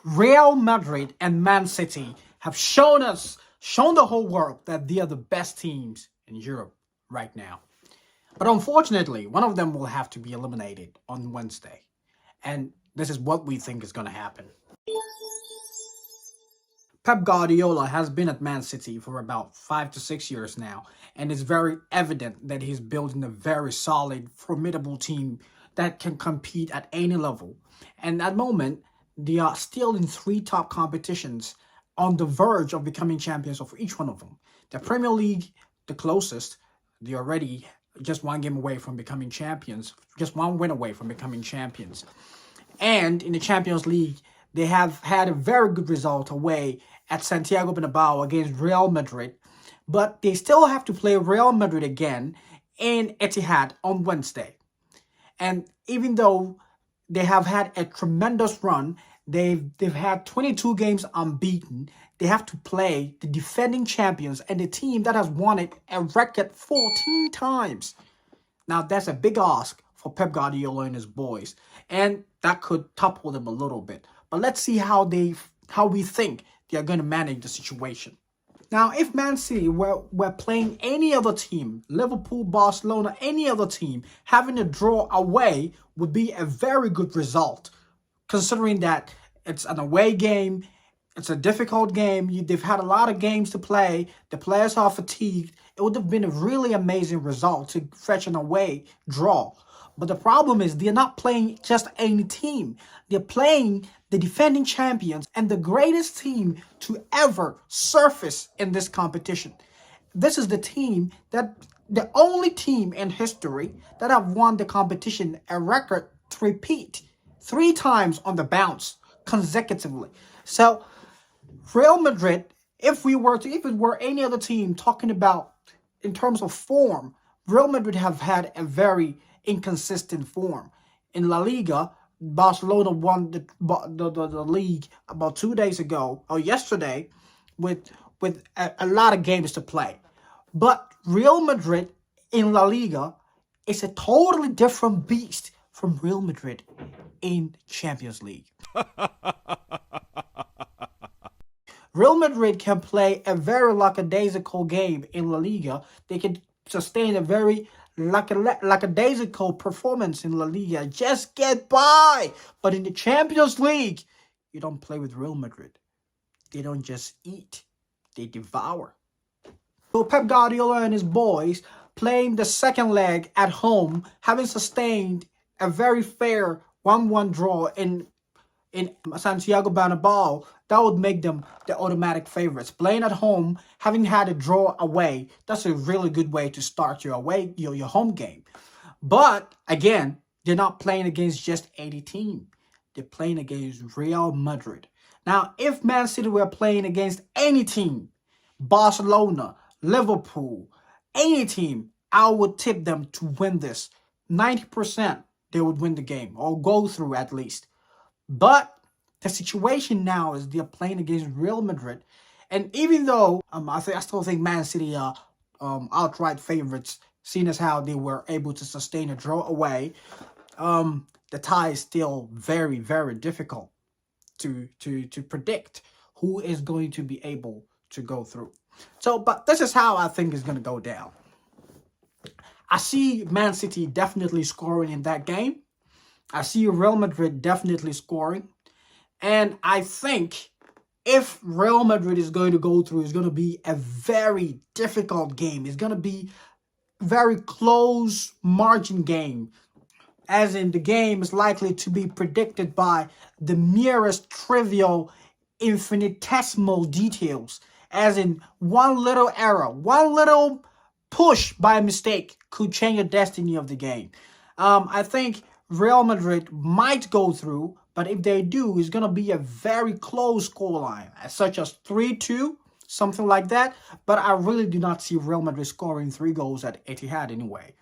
Real Madrid and Man City have shown the whole world that they are the best teams in Europe right now. But unfortunately, one of them will have to be eliminated on Wednesday. And this is what we think is going to happen. Pep Guardiola has been at Man City for about 5 to 6 years now, and it's very evident that he's building a very solid, formidable team that can compete at any level. And at the moment, they are still in 3 top competitions on the verge of becoming champions of each one of them. The Premier League, the closest, they already just 1 game away from becoming champions, just 1 win away from becoming champions. And in the Champions League, they have had a very good result away at Santiago Bernabeu against Real Madrid. But they still have to play Real Madrid again in Etihad on Wednesday. And even though they have had a tremendous run, they've had 22 games unbeaten, they have to play the defending champions and the team that has won it a record 14 times. Now, that's a big ask for Pep Guardiola and his boys, and that could topple them a little bit. But let's see how we think they are going to manage the situation. Now, if Man City were playing any other team, Liverpool, Barcelona, any other team, having a draw away would be a very good result, considering that it's an away game, it's a difficult game, they've had a lot of games to play, the players are fatigued. It would have been a really amazing result to fetch an away draw. But the problem is they're not playing just any team. They're playing the defending champions and the greatest team to ever surface in this competition. This is the only team in history that have won the competition a record to repeat 3 times on the bounce consecutively. So Real Madrid, if it were any other team talking about in terms of form, Real Madrid have had a very inconsistent form. In La Liga, Barcelona won the league about 2 days ago or yesterday with a lot of games to play. But Real Madrid in La Liga is a totally different beast from Real Madrid in Champions League. Real Madrid can play a very lackadaisical game in La Liga. They can sustain a very lackadaisical performance in La Liga. Just get by. But in the Champions League, you don't play with Real Madrid. They don't just eat. They devour. So Pep Guardiola and his boys playing the second leg at home, having sustained a very fair 1-1 draw in Santiago Bernabeu, that would make them the automatic favorites. Playing at home, having had a draw away, that's a really good way to start your home game. But again, they're not playing against just any team. They're playing against Real Madrid. Now, if Man City were playing against any team, Barcelona, Liverpool, any team, I would tip them to win this. 90% they would win the game or go through at least. But the situation now is they're playing against Real Madrid. And even though I still think Man City are outright favorites, seeing as how they were able to sustain a draw away, the tie is still very, very difficult to predict who is going to be able to go through. So, but this is how I think it's going to go down. I see Man City definitely scoring in that game. I see Real Madrid definitely scoring. And I think if Real Madrid is going to go through, it's going to be a very difficult game. It's going to be a very close margin game. As in, the game is likely to be predicted by the merest trivial, infinitesimal details. As in, one little error, one little push by mistake could change the destiny of the game. I think Real Madrid might go through, but if they do, it's going to be a very close scoreline, such as 3-2, something like that. But I really do not see Real Madrid scoring 3 goals at Etihad anyway.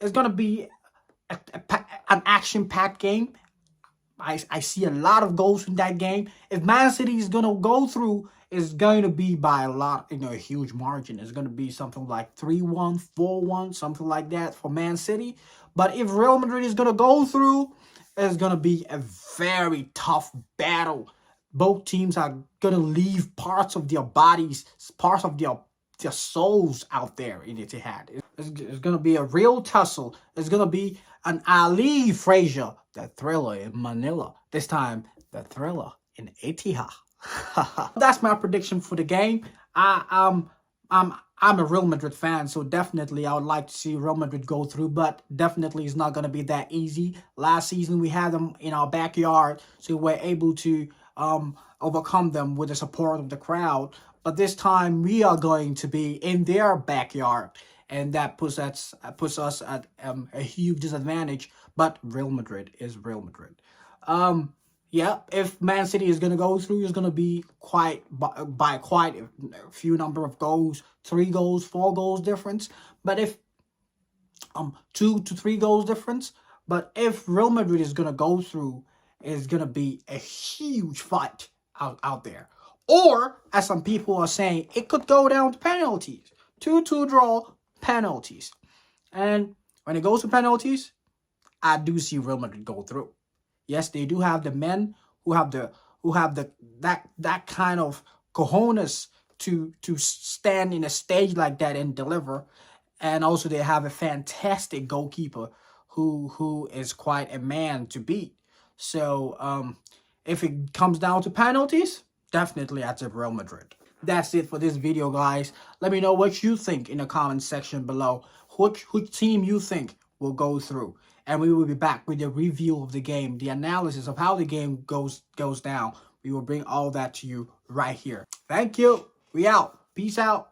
It's going to be an action-packed game. I see a lot of goals in that game. If Man City is going to go through, it's going to be by a lot, a huge margin. It's going to be something like 3-1, 4-1, something like that for Man City. But if Real Madrid is going to go through, It's gonna be a very tough battle. Both teams are gonna leave parts of their bodies, parts of their souls out there in Etihad. It's gonna be a real tussle. It's gonna be an Ali Frazier, the Thriller in Manila. This time, the Thriller in Etihad. That's my prediction for the game. I'm a Real Madrid fan, so definitely I would like to see Real Madrid go through, but definitely it's not going to be that easy. Last season we had them in our backyard, so we were able to overcome them with the support of the crowd. But this time we are going to be in their backyard, and that puts us at a huge disadvantage. But Real Madrid is Real Madrid. Yeah, if Man City is going to go through, it's going to be by quite a few number of goals, 3 goals, 4 goals difference. But if 2 to 3 goals difference. But if Real Madrid is going to go through, it's going to be a huge fight out there. Or, as some people are saying, it could go down to penalties. 2-2 draw, penalties. And when it goes to penalties, I do see Real Madrid go through. Yes, they do have the men who have that kind of cojones to stand in a stage like that and deliver. And also they have a fantastic goalkeeper who is quite a man to beat. So if it comes down to penalties, definitely I tip Real Madrid. That's it for this video, guys. Let me know what you think in the comment section below. Which team you think will go through. And we will be back with a review of the game, the analysis of how the game goes down. We will bring all that to you right here. Thank you. We out. Peace out.